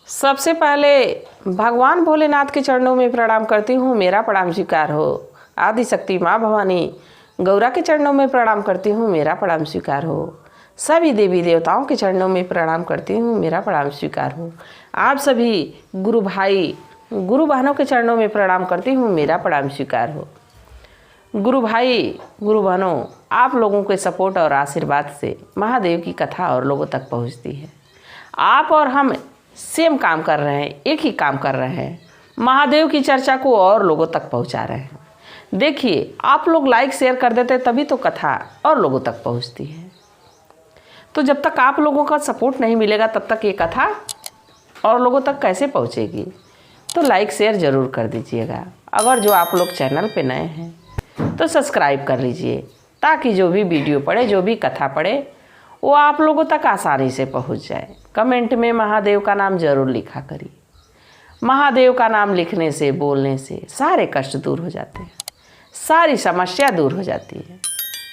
सबसे पहले भगवान भोलेनाथ के चरणों में प्रणाम करती हूँ, मेरा प्रणाम स्वीकार हो। आदि शक्ति माँ भवानी गौरा के चरणों में प्रणाम करती हूँ, मेरा प्रणाम स्वीकार हो। सभी देवी देवताओं के चरणों में प्रणाम करती हूँ, मेरा प्रणाम स्वीकार हो। आप सभी गुरु भाई गुरु बहनों के चरणों में प्रणाम करती हूँ, मेरा प्रणाम स्वीकार हो। गुरु भाई गुरु बहनों, आप लोगों के सपोर्ट और आशीर्वाद से महादेव की कथा और लोगों तक पहुँचती है। आप और हम सेम काम कर रहे हैं, एक ही काम कर रहे हैं, महादेव की चर्चा को और लोगों तक पहुंचा रहे हैं। देखिए, आप लोग लाइक शेयर कर देते तभी तो कथा और लोगों तक पहुंचती है। तो जब तक आप लोगों का सपोर्ट नहीं मिलेगा तब तक ये कथा और लोगों तक कैसे पहुंचेगी। तो लाइक शेयर ज़रूर कर दीजिएगा। अगर जो आप लोग चैनल पे नए हैं तो सब्सक्राइब कर लीजिए, ताकि जो भी वीडियो पड़े, जो भी कथा पड़े, वो आप लोगों तक आसानी से पहुंच जाए। कमेंट में महादेव का नाम जरूर लिखा करिए। महादेव का नाम लिखने से, बोलने से सारे कष्ट दूर हो जाते हैं, सारी समस्या दूर हो जाती है।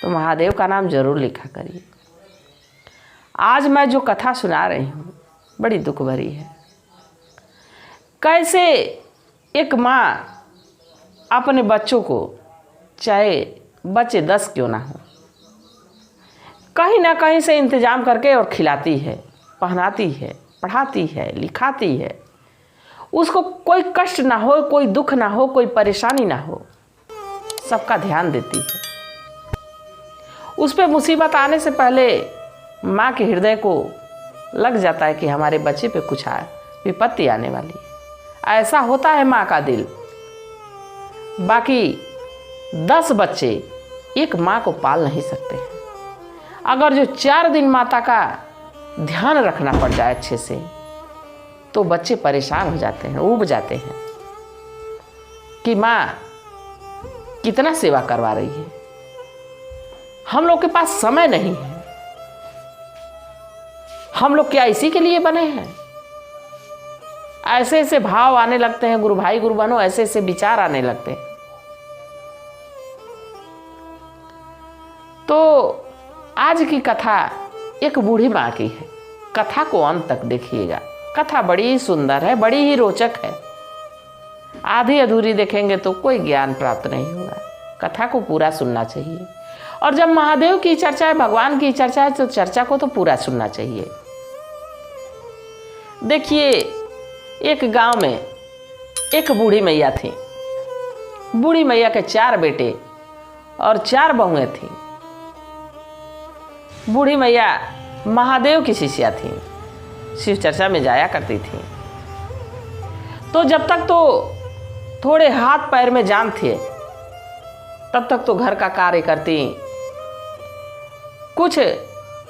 तो महादेव का नाम जरूर लिखा करिए। आज मैं जो कथा सुना रही हूँ बड़ी दुख भरी है। कैसे एक माँ अपने बच्चों को, चाहे बच्चे 10 क्यों ना हो, कहीं ना कहीं से इंतजाम करके और खिलाती है, पहनाती है, पढ़ाती है, लिखाती है। उसको कोई कष्ट ना हो, कोई दुख ना हो, कोई परेशानी ना हो, सबका ध्यान देती है। उस पर मुसीबत आने से पहले माँ के हृदय को लग जाता है कि हमारे बच्चे पे कुछ विपत्ति आने वाली है। ऐसा होता है माँ का दिल। बाकी 10 बच्चे एक माँ को पाल नहीं सकते हैं। अगर जो 4 दिन माता का ध्यान रखना पड़ जाए अच्छे से, तो बच्चे परेशान हो जाते हैं, ऊब जाते हैं कि माँ कितना सेवा करवा रही है, हम लोग के पास समय नहीं है, हम लोग क्या इसी के लिए बने हैं। ऐसे ऐसे भाव आने लगते हैं गुरु भाई गुरु बहनों, ऐसे ऐसे विचार आने लगते हैं। तो आज की कथा एक बूढ़ी माँ की है। कथा को अंत तक देखिएगा। कथा बड़ी ही सुंदर है, बड़ी ही रोचक है। आधी अधूरी देखेंगे तो कोई ज्ञान प्राप्त नहीं होगा। कथा को पूरा सुनना चाहिए। और जब महादेव की चर्चा है, भगवान की चर्चा है, तो चर्चा को तो पूरा सुनना चाहिए। देखिए, एक गांव में एक बूढ़ी मैया थी। बूढ़ी मैया के 4 बेटे और 4 बहुएं थीं। बूढ़ी मैया महादेव की शिष्या थी, शिव चर्चा में जाया करती थी। तो जब तक तो थोड़े हाथ पैर में जान थे, तब तक तो घर का कार्य करती, कुछ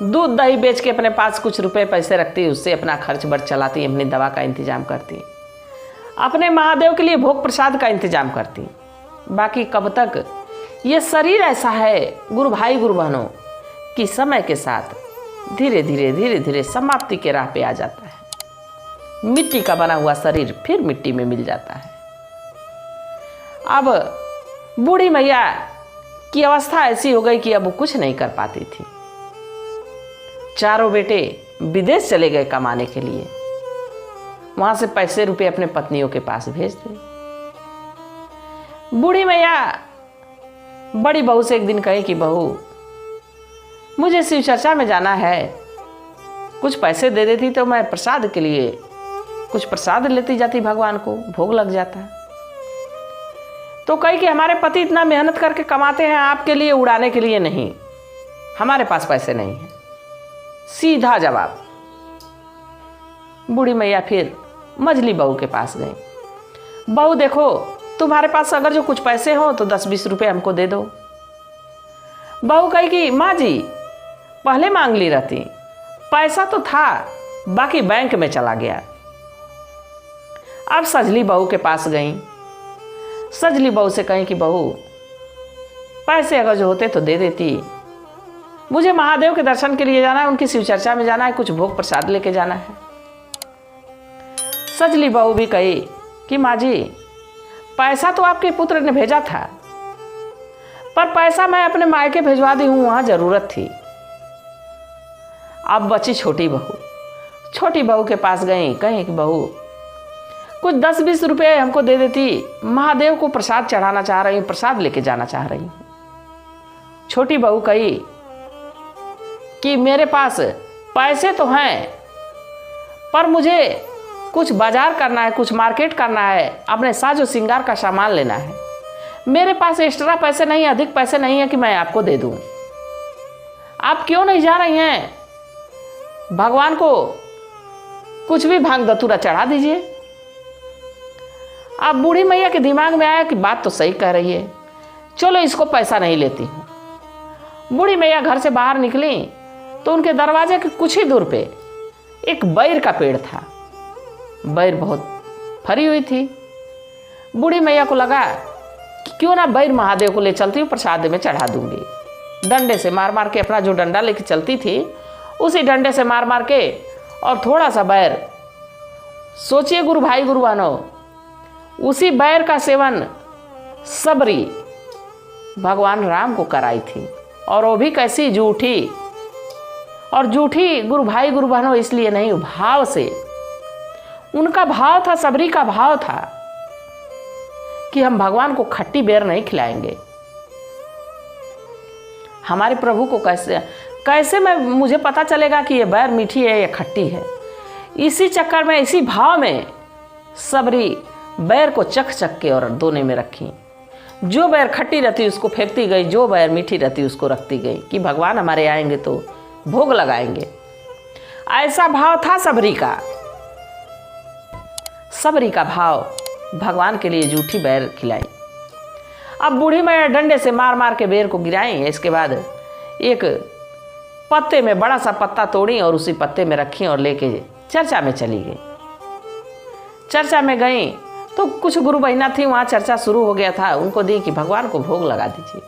दूध दही बेच के अपने पास कुछ रुपए पैसे रखती, उससे अपना खर्च बर्च चलाती, अपनी दवा का इंतजाम करती, अपने महादेव के लिए भोग प्रसाद का इंतजाम करती। बाकी कब तक ये शरीर ऐसा है गुरु भाई गुरु बहनों कि समय के साथ धीरे धीरे धीरे धीरे समाप्ति के राह पे आ जाता है। मिट्टी का बना हुआ शरीर फिर मिट्टी में मिल जाता है। अब बूढ़ी मैया की अवस्था ऐसी हो गई कि अब वो कुछ नहीं कर पाती थी। 4 बेटे विदेश चले गए कमाने के लिए। वहां से पैसे रुपए अपने पत्नियों के पास भेज दिए। बूढ़ी मैया बड़ी बहू से एक दिन कही कि बहू, मुझे शिव चर्चा में जाना है, कुछ पैसे दे देती तो मैं प्रसाद के लिए कुछ प्रसाद लेती जाती, भगवान को भोग लग जाता। तो कही कि हमारे पति इतना मेहनत करके कमाते हैं, आपके लिए उड़ाने के लिए नहीं, हमारे पास पैसे नहीं है। सीधा जवाब। बूढ़ी मैया फिर मझली बहू के पास गई। बहू देखो, तुम्हारे पास अगर जो कुछ पैसे हो तो 10-20 रुपए हमको दे दो। बहू कही कि माँ जी, पहले मांग ली रहती, पैसा तो था, बाकी बैंक में चला गया। अब सजली बहू के पास गई। सजली बहू से कहीं कि बहू, पैसे अगर जो होते तो दे देती, मुझे महादेव के दर्शन के लिए जाना है, उनकी शिव चर्चा में जाना है, कुछ भोग प्रसाद लेके जाना है। सजली बहू भी कही कि माँ जी, पैसा तो आपके पुत्र ने भेजा था, पर पैसा मैं अपने मायके भिजवा दी हूँ, वहाँ जरूरत थी। अब बची छोटी बहू। छोटी बहू के पास गई, कहीं कि बहू कुछ 10-20 रुपये हमको दे देती, महादेव को प्रसाद चढ़ाना चाह रही हूँ, प्रसाद लेके जाना चाह रही हूँ। छोटी बहू कही कि मेरे पास पैसे तो हैं, पर मुझे कुछ बाजार करना है, कुछ मार्केट करना है, अपने साजो श्रृंगार का सामान लेना है। मेरे पास एक्स्ट्रा पैसे नहीं, अधिक पैसे नहीं है कि मैं आपको दे दूं। आप क्यों नहीं जा रही हैं? भगवान को कुछ भी भांग धतूरा चढ़ा दीजिए। अब बूढ़ी मैया के दिमाग में आया कि बात तो सही कह रही है, चलो इसको पैसा नहीं लेती हूँ। बूढ़ी मैया घर से बाहर निकली तो उनके दरवाजे के कुछ ही दूर पे एक बैर का पेड़ था। बैर बहुत फरी हुई थी। बूढ़ी मैया को लगा कि क्यों ना बैर महादेव को ले चलती हूँ, प्रसाद में चढ़ा दूंगी। डंडे से मार मार के, अपना जो डंडा लेके चलती थी उसी डंडे से मार मार के और थोड़ा सा बैर, सोचिए गुरु भाई गुरु बहनों, उसी बैर का सेवन सबरी भगवान राम को कराई थी, और वो भी कैसी जूठी। और जूठी गुरु भाई गुरु बहनों इसलिए नहीं, भाव से। उनका भाव था, सबरी का भाव था कि हम भगवान को खट्टी बेर नहीं खिलाएंगे। हमारे प्रभु को कैसे मुझे पता चलेगा कि ये बैर मीठी है या खट्टी है? इसी चक्कर में, इसी भाव में सबरी बैर को चख चख के और दोने में रखी। जो बैर खट्टी रहती उसको फेंकती गई, जो बैर मीठी रहती उसको रखती गई कि भगवान हमारे आएंगे तो भोग लगाएंगे। ऐसा भाव था सबरी का। सबरी का भाव भगवान के लिए जूठी बैर खिलाई। अब बूढ़ी मैया डंडे से मार मार के बेर को गिराई। इसके बाद एक पत्ते में बड़ा सा पत्ता तोड़ी और उसी पत्ते में रखी और लेके चर्चा में चली गई। चर्चा में गई तो कुछ गुरु बहना थी, वहाँ चर्चा शुरू हो गया था। उनको दी कि भगवान को भोग लगा दीजिए।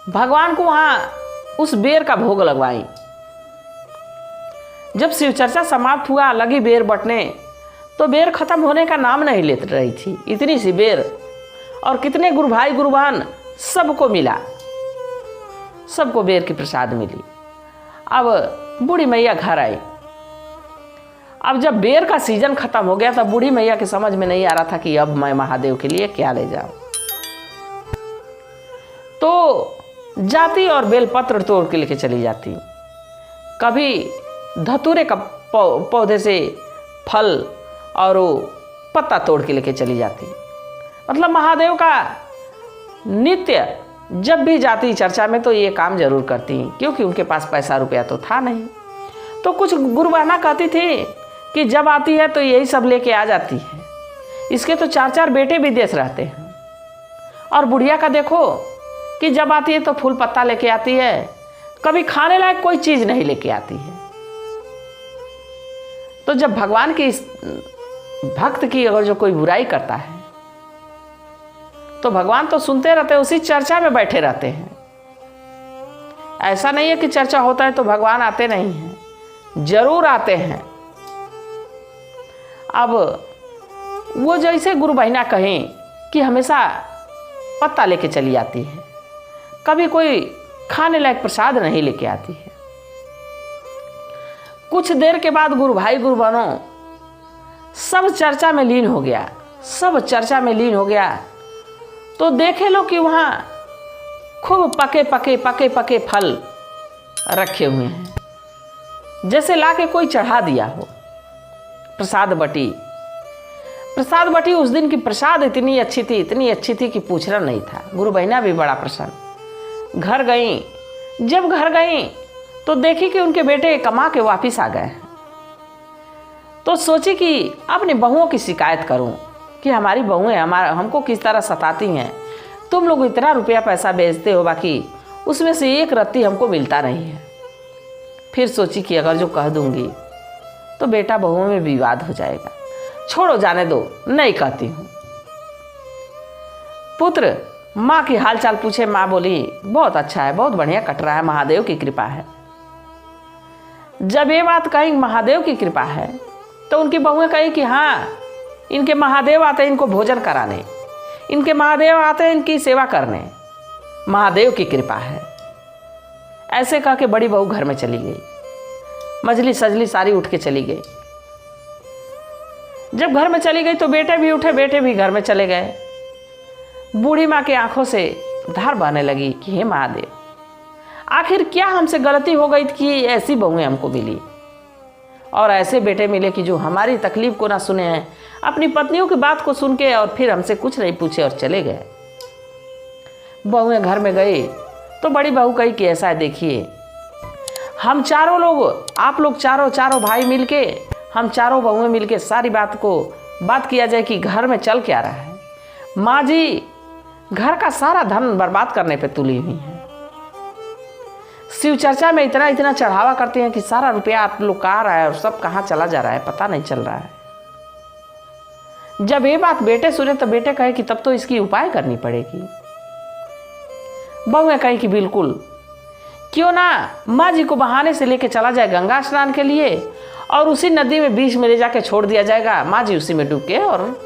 भगवान को वहाँ उस बेर का भोग लगवाई। जब शिव चर्चा समाप्त हुआ, लगी बेर बटने, तो बेर खत्म होने का नाम नहीं ले रही थी। इतनी सी बेर, और कितने गुरु भाई गुरु बहन सबको मिला, सबको बेर की प्रसाद मिली। अब बूढ़ी मैया घर आई। अब जब बेर का सीजन खत्म हो गया तब बूढ़ी मैया के समझ में नहीं आ रहा था कि अब मैं महादेव के लिए क्या ले जाऊं। तो जाती और बेलपत्र तोड़ के लेके चली जाती। कभी धतूरे का पौधे से फल और वो पत्ता तोड़ के लेके चली जाती। मतलब महादेव का नित्य जब भी जाती चर्चा में तो ये काम जरूर करती, क्योंकि उनके पास पैसा रुपया तो था नहीं। तो कुछ गुरु बहना कहती थी कि जब आती है तो यही सब लेके आ जाती है। इसके तो 4-4 बेटे विदेश रहते हैं। और बुढ़िया का देखो कि जब आती है तो फूल पत्ता लेके आती है, कभी खाने लायक कोई चीज नहीं लेके आती है। तो जब भगवान की भक्त की अगर जो कोई बुराई करता है तो भगवान तो सुनते रहते हैं, उसी चर्चा में बैठे रहते हैं। ऐसा नहीं है कि चर्चा होता है तो भगवान आते नहीं हैं, जरूर आते हैं। अब वो जैसे गुरु बहना कहें कि हमेशा पत्ता लेके चली आती है, कभी कोई खाने लायक प्रसाद नहीं लेके आती है। कुछ देर के बाद गुरु भाई गुरु बहनों सब चर्चा में लीन हो गया, सब चर्चा में लीन हो गया। तो देखे लो कि वहाँ खूब पके फल रखे हुए हैं, जैसे लाके कोई चढ़ा दिया हो। प्रसाद बटी उस दिन की प्रसाद इतनी अच्छी थी कि पूछना नहीं था। गुरु बहना भी बड़ा प्रसन्न। घर गई, जब घर गई तो देखी कि उनके बेटे कमा के वापिस आ गए। तो सोची कि अपनी बहुओं की शिकायत करूं कि हमारी बहुएं हमको किस तरह सताती हैं। तुम लोग इतना रुपया पैसा बेचते हो, बाकी उसमें से एक रत्ती हमको मिलता नहीं है। फिर सोची कि अगर जो कह दूंगी तो बेटा बहुओं में विवाद हो जाएगा, छोड़ो जाने दो, नहीं कहती हूँ। पुत्र माँ की हालचाल पूछे, माँ बोली बहुत अच्छा है, बहुत बढ़िया कट रहा है, महादेव की कृपा है। जब ये बात कही महादेव की कृपा है तो उनकी बहुएं कही कि हाँ, इनके महादेव आते हैं इनको भोजन कराने, इनके महादेव आते हैं इनकी सेवा करने, महादेव की कृपा है। ऐसे कह के बड़ी बहू घर में चली गई। मजली सजली सारी उठ के चली गई। जब घर में चली गई तो बेटे भी उठे, बेटे भी घर में चले गए। बूढ़ी माँ की आंखों से धार बहने लगी कि हे महादेव, आखिर क्या हमसे गलती हो गई कि ऐसी बहुएं हमको मिली और ऐसे बेटे मिले कि जो हमारी तकलीफ को ना सुने हैं, अपनी पत्नियों की बात को सुन के और फिर हमसे कुछ नहीं पूछे और चले गए। बहुएं घर में गई तो बड़ी बहू कही कि ऐसा है, देखिए हम चारों लोग, आप लोग चारों भाई मिलके, हम चारों बहुएं मिलके सारी बात किया जाए कि घर में चल क्या रहा है। माँ जी घर का सारा धन बर्बाद करने पे तुली हुई है, शिव चर्चा में इतना चढ़ावा करते हैं कि सारा रुपया आप लोग का आ रहा है और सब कहाँ चला जा रहा है पता नहीं चल रहा है। जब ये बात बेटे सुने तो बेटे कहे कि तब तो इसकी उपाय करनी पड़ेगी। बहुएं कही कि बिल्कुल, क्यों ना माँ जी को बहाने से लेके चला जाए गंगा स्नान के लिए और उसी नदी में बीच में ले जाके छोड़ दिया जाएगा, माँ जी उसी में डूब के और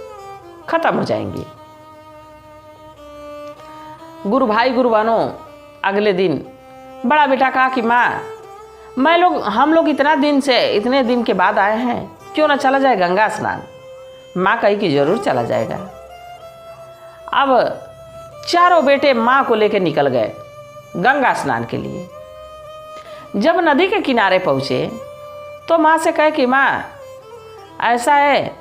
खत्म हो जाएंगी। गुरु भाई गुरु बहनों, अगले दिन बड़ा बेटा कहा कि माँ हम लोग इतने दिन के बाद आए हैं, क्यों ना चला जाए गंगा स्नान। माँ कही कि जरूर चला जाएगा। अब चारों बेटे माँ को लेकर निकल गए गंगा स्नान के लिए। जब नदी के किनारे पहुँचे तो माँ से कहे कि माँ ऐसा है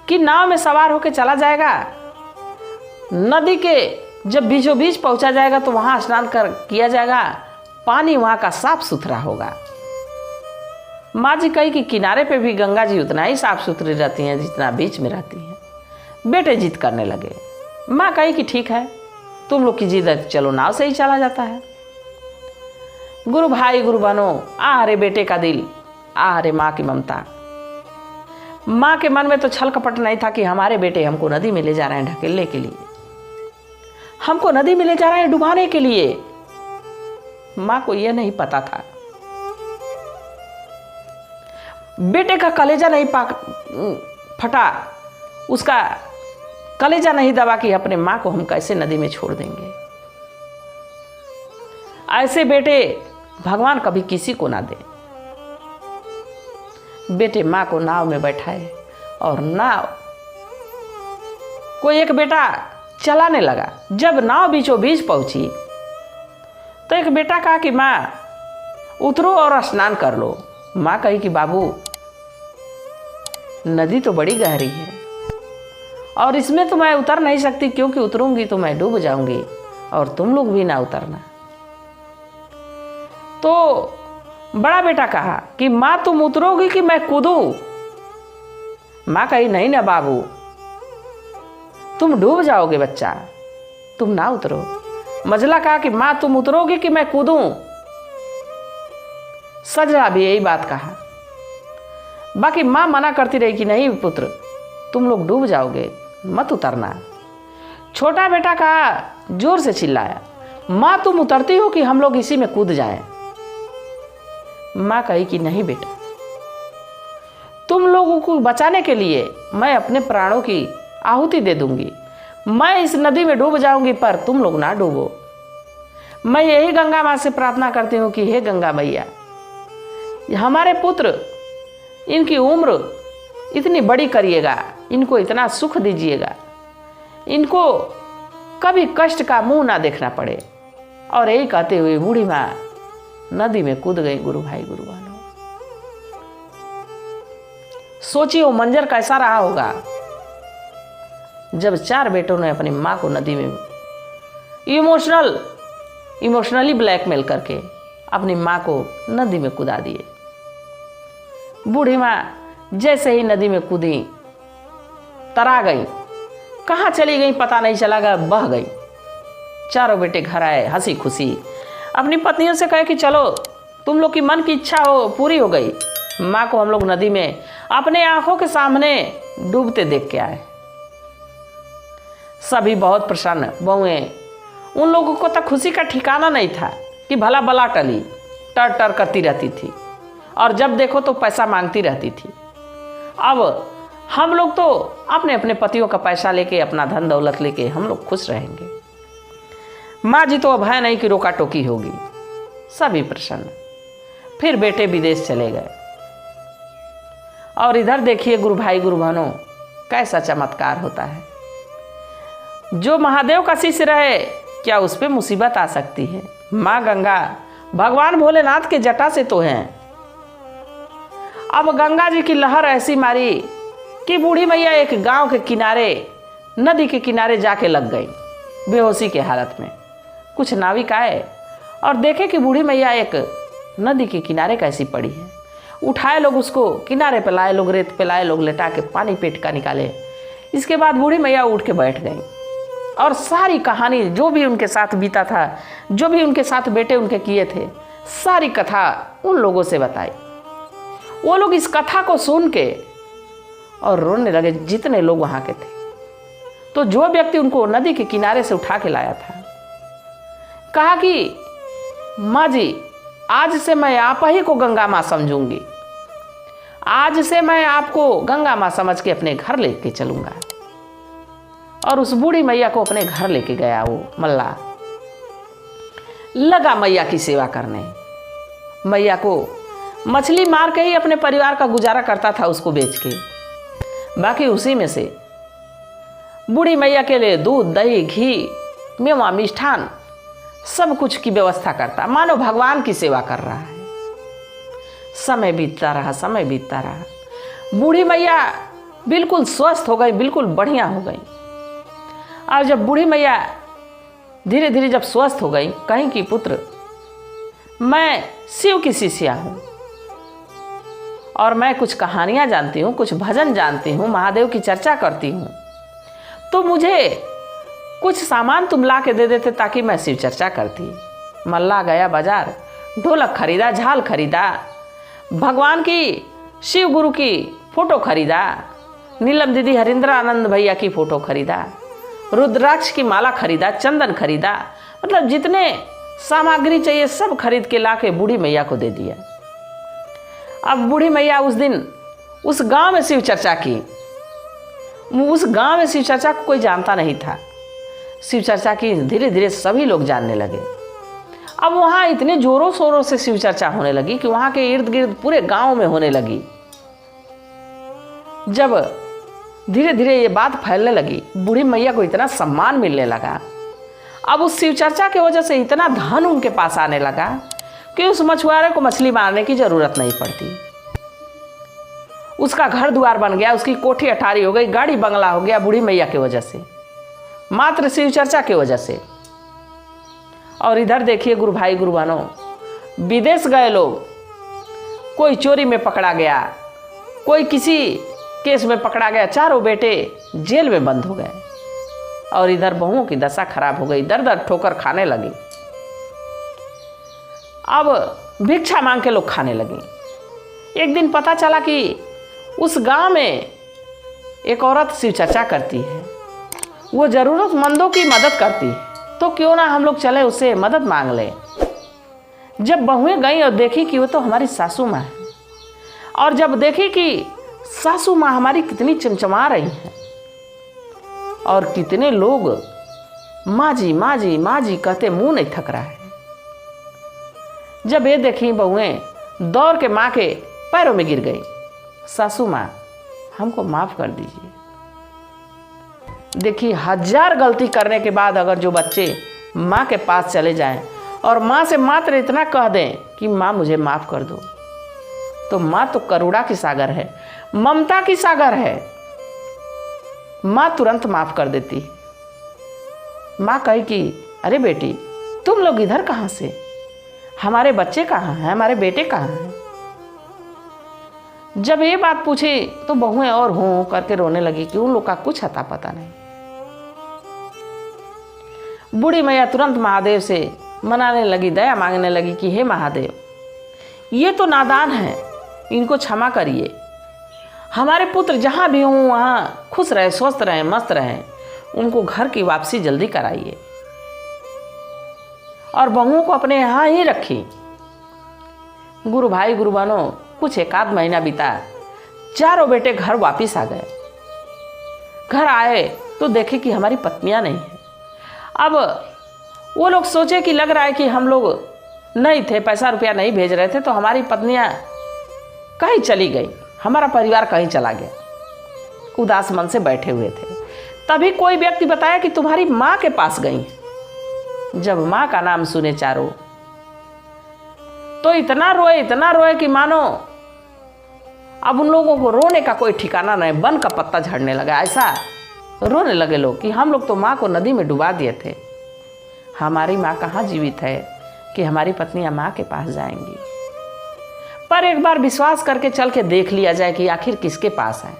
कि नाव में सवार होकर चला जाएगा, नदी के जब बीचों बीच पहुँचा जाएगा तो वहाँ स्नान किया जाएगा, पानी वहाँ का साफ सुथरा होगा। माँ जी कही कि किनारे पे भी गंगा जी उतना ही साफ सुथरी रहती हैं जितना बीच में रहती हैं। बेटे जिद करने लगे। माँ कही कि ठीक है, तुम लोग की जिद है, चलो नाव से ही चला जाता है। गुरु भाई गुरु बहनों, रे बेटे का दिल, रे माँ की ममता। माँ के मन में तो छल कपट नहीं था कि हमारे बेटे हमको नदी में ले जा रहे हैं ढकेलने के लिए, हमको नदी में ले जा रहे हैं डुबाने के लिए। माँ को यह नहीं पता था, बेटे का कलेजा नहीं फटा, उसका कलेजा नहीं दबा कि अपने माँ को हम कैसे नदी में छोड़ देंगे। ऐसे बेटे भगवान कभी किसी को ना दे। बेटे माँ को नाव में बैठाए और नाव को एक बेटा चलाने लगा। जब नाव बीचों बीच पहुंची तो एक बेटा कहा कि माँ उतरो और स्नान कर लो। माँ कही कि बाबू नदी तो बड़ी गहरी है और इसमें तो मैं उतर नहीं सकती, क्योंकि उतरूंगी तो मैं डूब जाऊंगी और तुम लोग भी ना उतरना। तो बड़ा बेटा कहा कि माँ तुम उतरोगी कि मैं कूदूं। माँ कही नहीं ना बाबू, तुम डूब जाओगे बच्चा, तुम ना उतरो। मझला कहा कि माँ तुम उतरोगी कि मैं कूदूं। सजला भी यही बात कहा। बाकी माँ मना करती रही कि नहीं पुत्र, तुम लोग डूब जाओगे, मत उतरना। छोटा बेटा कहा, जोर से चिल्लाया, माँ तुम उतरती हो कि हम लोग इसी में कूद जाएं। माँ कही कि नहीं बेटा, तुम लोगों को बचाने के लिए मैं अपने प्राणों की आहुति दे दूंगी। मैं इस नदी में डूब जाऊंगी पर तुम लोग ना डूबो। मैं यही गंगा माँ से प्रार्थना करती हूँ कि हे गंगा मैया, हमारे पुत्र इनकी उम्र इतनी बड़ी करिएगा, इनको इतना सुख दीजिएगा, इनको कभी कष्ट का मुंह ना देखना पड़े। और यही कहते हुए बूढ़ी माँ नदी में कूद गई। गुरु भाई गुरु बहनों, सोचिए वो मंजर कैसा रहा होगा जब चार बेटों ने अपनी माँ को नदी में इमोशनली ब्लैकमेल करके अपनी माँ को नदी में कूदा दिए। बूढ़ी माँ जैसे ही नदी में कूदी तरा गई, कहाँ चली गई पता नहीं चला, बह गई। चारों बेटे घर आए हंसी खुशी, अपनी पत्नियों से कहे कि चलो तुम लोग की मन की इच्छा पूरी हो गई। माँ को हम लोग नदी में अपने आंखों के सामने डूबते देख के आए। सभी बहुत प्रसन्न। बहुएं, उन लोगों को तो खुशी का ठिकाना नहीं था कि भला बला टली, टर टर करती रहती थी और जब देखो तो पैसा मांगती रहती थी। अब हम लोग तो अपने अपने पतियों का पैसा लेके, अपना धन दौलत लेके हम लोग खुश रहेंगे। माँ जी तो अब है नहीं कि रोका टोकी होगी। सभी प्रसन्न। फिर बेटे विदेश चले गए। और इधर देखिए गुरु भाई गुरु बहनों, कैसा चमत्कार होता है। जो महादेव का शिष्य रहे, क्या उस पर मुसीबत आ सकती है? माँ गंगा भगवान भोलेनाथ के जटा से तो हैं। अब गंगा जी की लहर ऐसी मारी कि बूढ़ी मैया एक गांव के किनारे, नदी के किनारे जाके लग गई बेहोशी के हालत में। कुछ नाविक आए और देखे कि बूढ़ी मैया एक नदी के किनारे कैसी पड़ी है। उठाए लोग उसको, किनारे पे लाए लोग, रेत पे लाए लोग, लेटा के पानी पेट का निकाले। इसके बाद बूढ़ी मैया उठ के बैठ गई और सारी कहानी जो भी उनके साथ बीता था, जो भी उनके साथ बेटे उनके किए थे, सारी कथा उन लोगों से बताई। वो लोग इस कथा को सुन के और रोने लगे, जितने लोग वहाँ के थे। तो जो व्यक्ति उनको नदी के किनारे से उठा के लाया था, कहा कि माँ जी, आज से मैं आप ही को गंगा माँ समझूंगी, आज से मैं आपको गंगा माँ समझ के अपने घर लेके चलूंगा। और उस बूढ़ी मैया को अपने घर लेके गया वो मल्ला, लगा मैया की सेवा करने। मैया को मछली मार के ही अपने परिवार का गुजारा करता था, उसको बेच के। बाकी उसी में से बूढ़ी मैया के लिए दूध, दही, घी, मेवा, मिष्ठान सब कुछ की व्यवस्था करता, मानो भगवान की सेवा कर रहा है। समय बीतता रहा, समय बीतता रहा। बूढ़ी मैया बिल्कुल स्वस्थ हो गई, बिल्कुल बढ़िया हो गई। और जब बूढ़ी मैया धीरे धीरे जब स्वस्थ हो गई, कहीं कि पुत्र, मैं शिव की शिष्या हूँ और मैं कुछ कहानियाँ जानती हूँ, कुछ भजन जानती हूँ, महादेव की चर्चा करती हूँ, तो मुझे कुछ सामान तुम ला के दे देते ताकि मैं शिव चर्चा करती। मल्ला गया बाजार, ढोलक खरीदा, झाल खरीदा, भगवान की, शिव गुरु की फोटो खरीदा, नीलम दीदी, हरिंद्र आनंद भैया की फोटो खरीदा, रुद्राक्ष की माला खरीदा, चंदन खरीदा, मतलब जितने सामग्री चाहिए सब खरीद के ला के बूढ़ी मैया को दे दिया। अब बूढ़ी मैया उस दिन उस गांव में शिव चर्चा की। उस गांव में शिव चर्चा को कोई जानता नहीं था। शिव चर्चा की धीरे धीरे सभी लोग जानने लगे। अब वहाँ इतने जोरों शोरों से शिव चर्चा होने लगी कि वहाँ के इर्द गिर्द पूरे गांव में होने लगी। जब धीरे धीरे ये बात फैलने लगी, बूढ़ी मैया को इतना सम्मान मिलने लगा। अब उस शिव चर्चा की वजह से इतना धन उनके पास आने लगा कि उस मछुआरे को मछली मारने की जरूरत नहीं पड़ती। उसका घर द्वार बन गया, उसकी कोठी अटारी हो गई, गाड़ी बंगला हो गया, बूढ़ी मैया की वजह से, मात्र शिव चर्चा की वजह से। और इधर देखिए गुरु भाई गुरु बहनों, विदेश गए लोग, कोई चोरी में पकड़ा गया, कोई किसी केस में पकड़ा गया, चारों बेटे जेल में बंद हो गए। और इधर बहुओं की दशा खराब हो गई, दर दर ठोकर खाने लगी। अब भिक्षा मांग के लोग खाने लगे। एक दिन पता चला कि उस गांव में एक औरत शिव चर्चा करती है, वो जरूरतमंदों की मदद करती है, तो क्यों ना हम लोग चले उससे मदद मांग लें। जब बहुएं गई और देखी कि वो तो हमारी सासू माँ है, और जब देखी कि सासू माँ हमारी कितनी चमचमा रही हैं और कितने लोग माँ जी माँ जी माँ जी कहते मुंह नहीं थक रहा है, जब ये देखी बहुएं दौड़ के माँ के पैरों में गिर गई, सासू माँ हमको माफ कर दीजिए। देखिए, 1000 गलती करने के बाद अगर जो बच्चे माँ के पास चले जाएं और माँ से मात्र इतना कह दें कि माँ मुझे माफ़ कर दो, तो माँ तो करुणा की सागर है, ममता की सागर है। माँ तुरंत माफ़ कर देती। माँ कही कि अरे बेटी, तुम लोग इधर कहाँ से, हमारे बच्चे कहाँ हैं, हमारे बेटे कहाँ हैं। जब ये बात पूछी तो बहुएं और हो करके रोने लगी कि उन लोग का कुछ अता पता नहीं। बूढ़ी मैया तुरंत महादेव से मनाने लगी, दया मांगने लगी कि हे महादेव, ये तो नादान है, इनको क्षमा करिए, हमारे पुत्र जहाँ भी हों वहाँ खुश रहे, स्वस्थ रहें, मस्त रहें, उनको घर की वापसी जल्दी कराइए। और बहुओं को अपने यहाँ ही रखी। गुरु भाई गुरु बहनों, कुछ 1 महीना बीता, चारों बेटे घर वापिस आ गए। घर आए तो देखे कि हमारी पत्नियां नहीं है। अब वो लोग सोचे कि लग रहा है कि हम लोग नहीं थे, पैसा रुपया नहीं भेज रहे थे, तो हमारी पत्नियां कहीं चली गई, हमारा परिवार कहीं चला गया। उदास मन से बैठे हुए थे। तभी कोई व्यक्ति बताया कि तुम्हारी माँ के पास गई। जब माँ का नाम सुने चारों तो इतना रोए कि मानो अब उन लोगों को रोने का कोई ठिकाना नहीं, वन का पत्ता झड़ने लगा। ऐसा रोने लगे लोग कि हम लोग तो माँ को नदी में डुबा दिए थे, हमारी माँ कहाँ जीवित है कि हमारी पत्नियां माँ के पास जाएंगी। पर एक बार विश्वास करके चल के देख लिया जाए कि आखिर किसके पास है।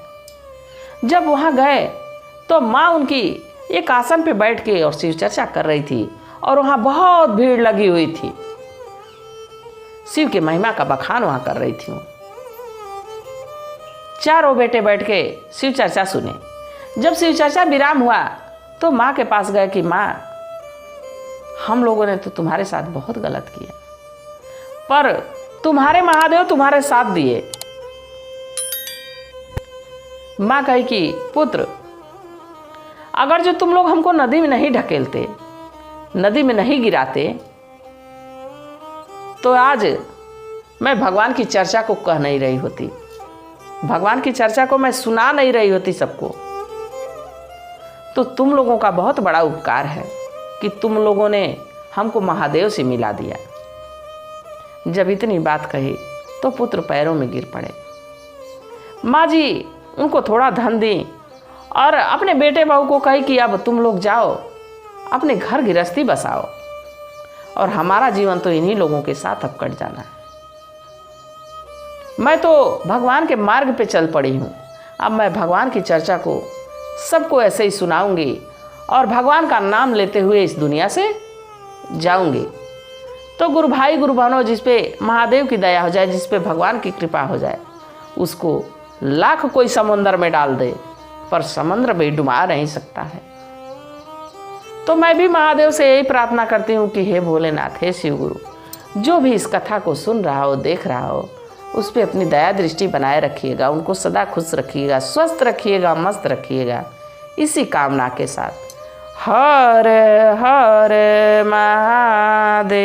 जब वहाँ गए तो माँ उनकी एक आसन पे बैठ के और शिव चर्चा कर रही थी और वहाँ बहुत भीड़ लगी हुई थी। शिव की महिमा का बखान वहाँ कर रही थी। चारों बेटे बैठ के शिव चर्चा सुने। जब शिव चर्चा विराम हुआ तो माँ के पास गए कि माँ, हम लोगों ने तो तुम्हारे साथ बहुत गलत किया, पर तुम्हारे महादेव तुम्हारे साथ दिए। माँ कही कि पुत्र, अगर जो तुम लोग हमको नदी में नहीं ढकेलते, नदी में नहीं गिराते, तो आज मैं भगवान की चर्चा को कह नहीं रही होती, भगवान की चर्चा को मैं सुना नहीं रही होती सबको। तो तुम लोगों का बहुत बड़ा उपकार है कि तुम लोगों ने हमको महादेव से मिला दिया। जब इतनी बात कही तो पुत्र पैरों में गिर पड़े। माँ जी उनको थोड़ा धन दी और अपने बेटे बहू को कही कि अब तुम लोग जाओ, अपने घर गृहस्थी बसाओ और हमारा जीवन तो इन्हीं लोगों के साथ अब कट जाना है। मैं तो भगवान के मार्ग पे चल पड़ी हूँ। अब मैं भगवान की चर्चा को सबको ऐसे ही सुनाऊंगी और भगवान का नाम लेते हुए इस दुनिया से जाऊंगी। तो गुरु भाई गुरु बहनों, जिस पे महादेव की दया हो जाए, जिस पे भगवान की कृपा हो जाए, उसको लाख कोई समुद्र में डाल दे पर समुद्र में डुबा नहीं सकता है। तो मैं भी महादेव से यही प्रार्थना करती हूँ कि हे भोलेनाथ, हे शिव गुरु, जो भी इस कथा को सुन रहा हो, देख रहा हो, उस पर अपनी दया दृष्टि बनाए रखिएगा, उनको सदा खुश रखिएगा, स्वस्थ रखिएगा, मस्त रखिएगा। इसी कामना के साथ हर हर महादेव।